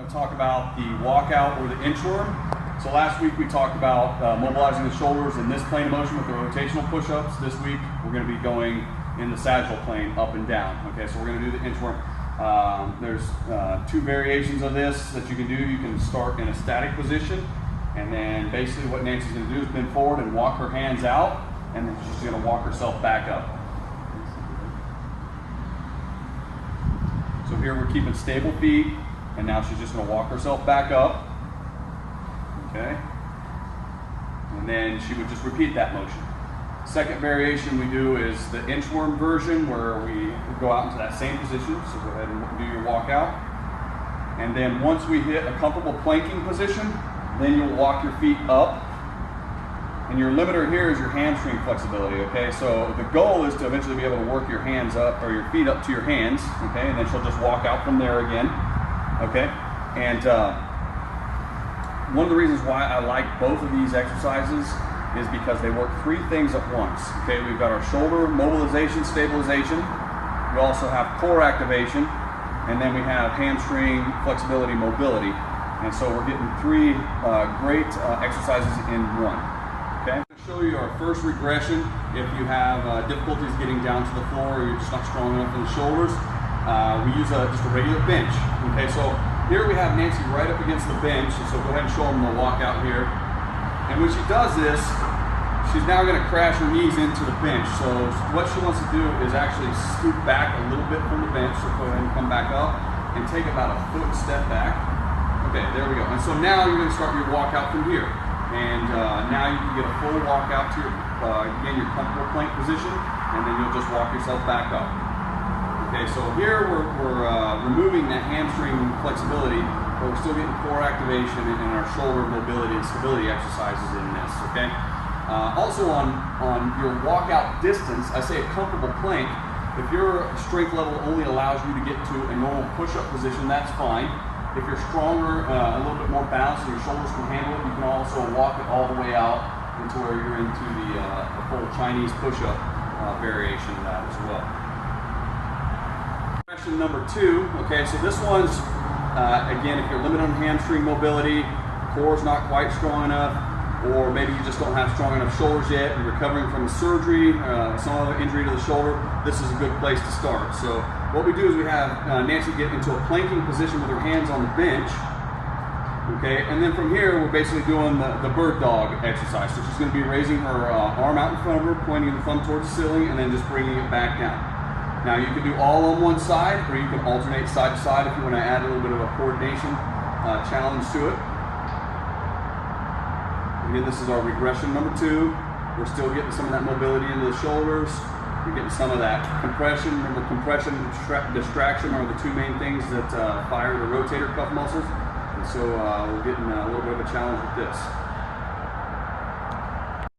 I'm going to talk about the walkout or the inchworm. So last week we talked about mobilizing the shoulders in this plane of motion with the rotational push-ups. This week we're going to be going in the sagittal plane up and down. Okay, so we're going to do the inchworm. There's two variations of this that you can do. You can start in a static position, and then basically what Nancy's going to do is bend forward and walk her hands out, and then she's going to walk herself back up. So here we're keeping stable feet, and now she's just going to walk herself back up. Okay? And then she would just repeat that motion. Second variation we do is the inchworm version, where we go out into that same position. So go ahead and do your walkout. And then once we hit a comfortable planking position, then you'll walk your feet up. And your limiter here is your hamstring flexibility, okay? So the goal is to eventually be able to work your hands up, or your feet up to your hands, okay? And then she'll just walk out from there again, okay? And one of the reasons why I like both of these exercises is because they work three things at once, okay? We've got our shoulder mobilization, stabilization. We also have core activation, and then we have hamstring flexibility, mobility. And so we're getting three great exercises in one. Okay. I'm going to show you our first regression. If you have difficulties getting down to the floor, or you're just not strong enough in the shoulders, we use just a regular bench. Okay, so here we have Nancy right up against the bench, so go ahead and show them the walkout here. And when she does this, she's now going to crash her knees into the bench. So what she wants to do is actually scoot back a little bit from the bench. So go ahead and come back up and take about a foot step back. Okay, there we go. And so now you're going to start your walkout from here. And now you can get a full walkout to your, again, your comfortable plank position, and then you'll just walk yourself back up. Okay, so here we're removing that hamstring flexibility, but we're still getting core activation and our shoulder mobility and stability exercises in this, okay? Also on your walkout distance, I say a comfortable plank. If your strength level only allows you to get to a normal push-up position, that's fine. If you're stronger, a little bit more balanced, and your shoulders can handle it, you can also walk it all the way out into where you're into the full Chinese push-up variation of that as well. Question number 2, okay, so this one's, again, if you're limited on hamstring mobility, core's not quite strong enough, or maybe you just don't have strong enough shoulders yet, you're recovering from a surgery, some other injury to the shoulder, this is a good place to start. So what we do is we have Nancy get into a planking position with her hands on the bench, okay, and then from here we're basically doing the bird dog exercise. So she's going to be raising her arm out in front of her, pointing the thumb towards the ceiling, and then just bringing it back down. Now you can do all on one side, or you can alternate side to side if you want to add a little bit of a coordination challenge to it. Again, this is our regression number 2. We're still getting some of that mobility into the shoulders. We're getting some of that compression. Remember, compression and distraction are the two main things that fire the rotator cuff muscles. And so we're getting a little bit of a challenge with this.